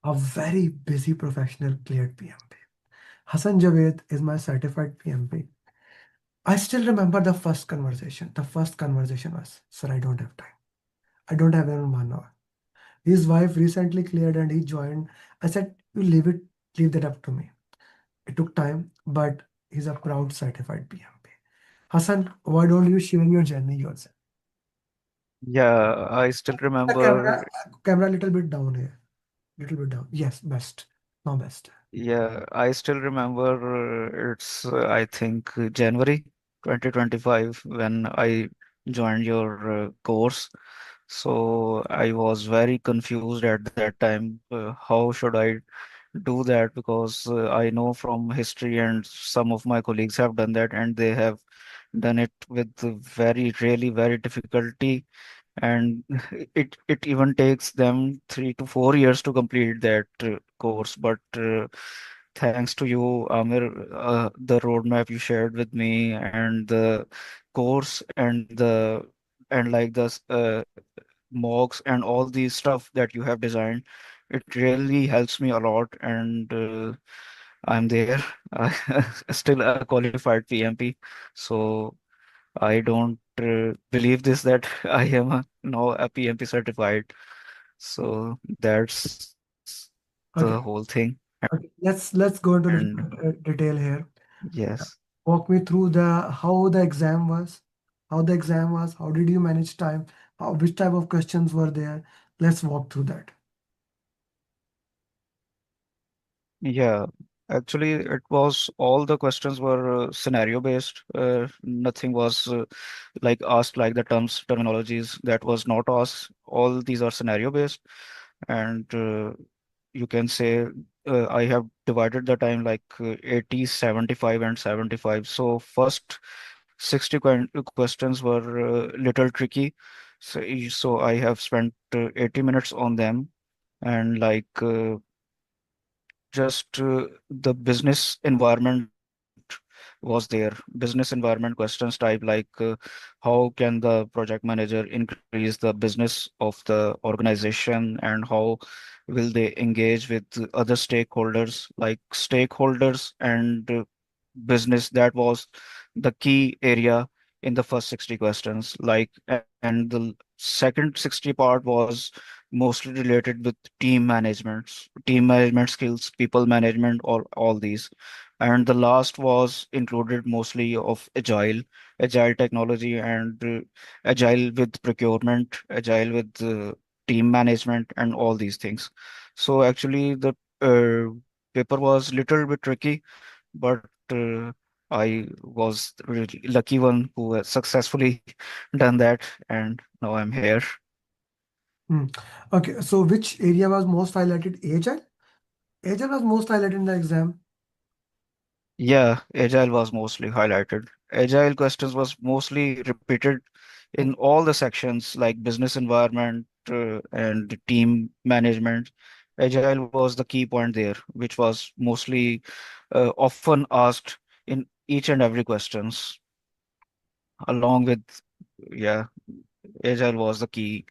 A very busy professional cleared PMP. Hassan Javed is my certified PMP. I still remember the first conversation. The first conversation was, "Sir, I don't have time. I don't have even 1 hour." His wife recently cleared and he joined. I said, "You leave that up to me." It took time, but he's a proud certified PMP. Hassan, why don't you share your journey yourself? Yeah, I still The camera, remember. camera, little bit down here. Little bit down. Yes, best. No best. Yeah, I still remember. It's I think January 2025 when I joined your course. So I was very confused at that time. How should I do that? Because I know from history and some of my colleagues have done that and they have done it with very, really very difficulty. And it even takes them 3 to 4 years to complete that course. But thanks to you, Amir, the roadmap you shared with me and the course and like the mocks and all these stuff that you have designed, it really helps me a lot. And I'm there, still a qualified PMP. So I don't believe this that I am now a PMP certified. So that's the whole Okay. thing. Okay. Let's go into And little detail here. yes, Walk me through the how the exam was, how did you manage time, which type of questions were there. Let's walk through that. yeah. Actually, it was all the questions were scenario based. Nothing was like asked like the terminologies that was not asked. All these are scenario based, and you can say I have divided the time like 80, 75, and 75. So first 60 questions were little tricky. So I have spent 80 minutes on them, and like just the business environment was there. Business environment questions type like how can the project manager increase the business of the organization, and how will they engage with other stakeholders, like stakeholders and business. That was the key area in the first 60 questions. Like, and the second 60 part was mostly related with team management skills, people management, or all these. And the last was included mostly of agile technology, and agile with procurement, agile with team management, and all these things. So actually, the paper was little bit tricky, but I was really lucky one who has successfully done that, and now I'm here. Hmm. Okay, so which area was most highlighted? Agile? Agile was most highlighted in the exam. Yeah, Agile was mostly highlighted. Agile questions was mostly repeated in all the sections like business environment and team management. Agile was the key point there, which was mostly often asked in each and every questions, along with, yeah, Agile was the key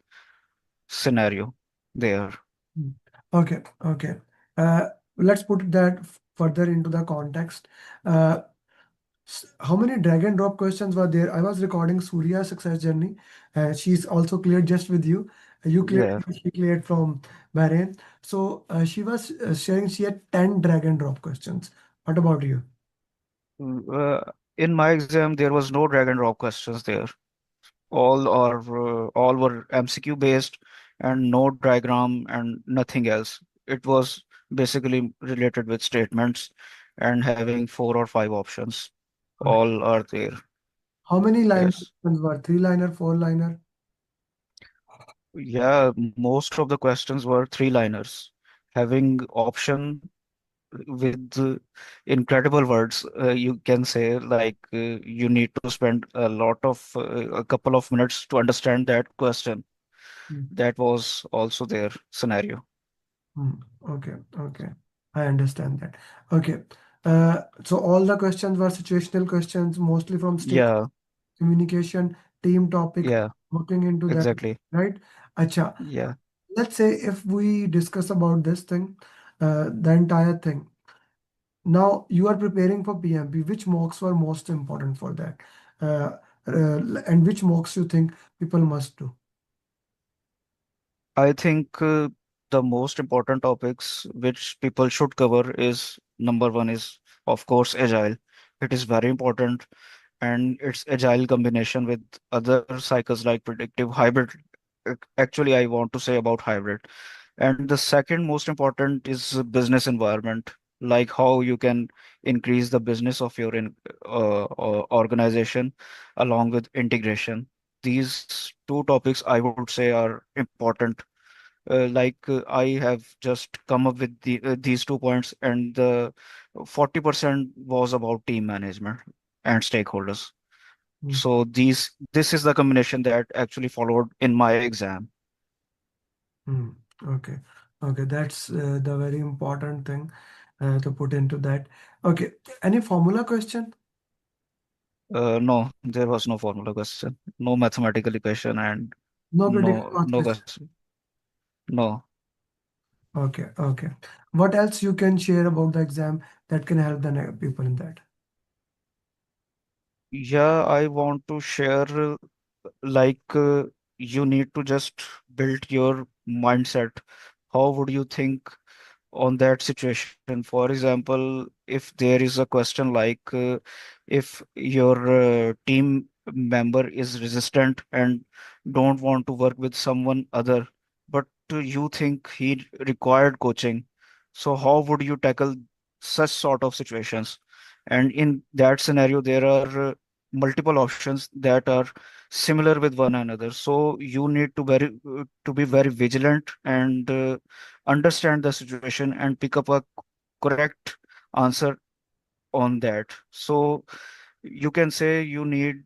scenario there. Hmm. Okay, okay. Uh, let's put that further into the context. Uh, how many drag and drop questions were there? I was recording Surya's success journey. She's also cleared just with you. You cleared, Yeah. she cleared from Bahrain. So she was sharing she had 10 drag and drop questions. What about you? In my exam, there was no drag and drop questions there. All were MCQ based and no diagram and nothing else. It was basically related with statements and having 4 or 5 options. Okay. All are there. How many line Yes. questions were? Three-liner, four-liner? Yeah, most of the questions were three-liners, having option with incredible words. You can say like you need to spend a couple of minutes to understand that question. Hmm. That was also their scenario. Hmm. Okay, okay. I understand that. Okay. So all the questions were situational questions, mostly from stake Yeah, communication, team topic, yeah, looking into that, exactly. right? Acha. Yeah. let's say if we discuss about this thing, the entire thing. Now you are preparing for PMP. Which mocks were most important for that? Uh, and which mocks you think people must do? I think the most important topics which people should cover is number one is, of course, agile. It is very important, and its agile combination with other cycles like predictive hybrid. Actually, I want to say about hybrid. And the second most important is business environment, like how you can increase the business of your organization along with integration. These two topics I would say are important. I have just come up with these 2 points, and the 40% was about team management and stakeholders. Hmm. So this is the combination that actually followed in my exam. Hmm. Okay. Okay. That's the very important thing to put into that. Okay. Any formula question? No, there was no formula question, no mathematical equation, and No predictive math no question. question. No. Okay. Okay. What else you can share about the exam that can help the people in that? Yeah, I want to share you need to just build your mindset. How would you think on that situation? For example, if there is a question if your team member is resistant and don't want to work with someone other, but you think he required coaching, so how would you tackle such sort of situations? And in that scenario, there are multiple options that are similar with one another. So you need to be very vigilant and understand the situation and pick up a correct answer on that. So you can say you need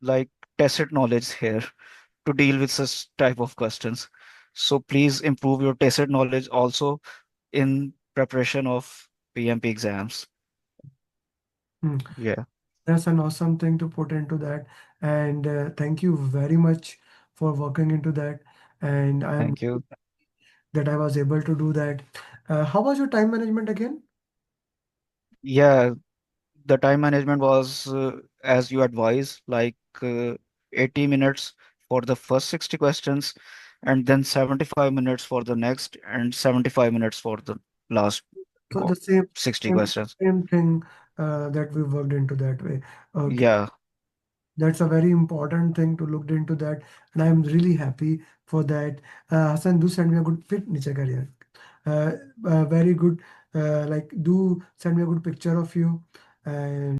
like tacit knowledge here to deal with such type of questions. So please improve your tacit knowledge also in preparation of PMP exams. Hmm. Yeah, That's an awesome thing to put into that. And thank you very much for working into that. And I am thank you. that I was able to do that. How was your time management again? Yeah, the time management was as you advise, 80 minutes for the first 60 questions, and then 75 minutes for the next, and 75 minutes for the last So the 60 same, questions. same thing that we worked into that way. Okay. Yeah, That's a very important thing to look into that, and I'm really happy for that. Hassan, do send me a good fit niche career. Very good. Like, do send me a good picture of you, and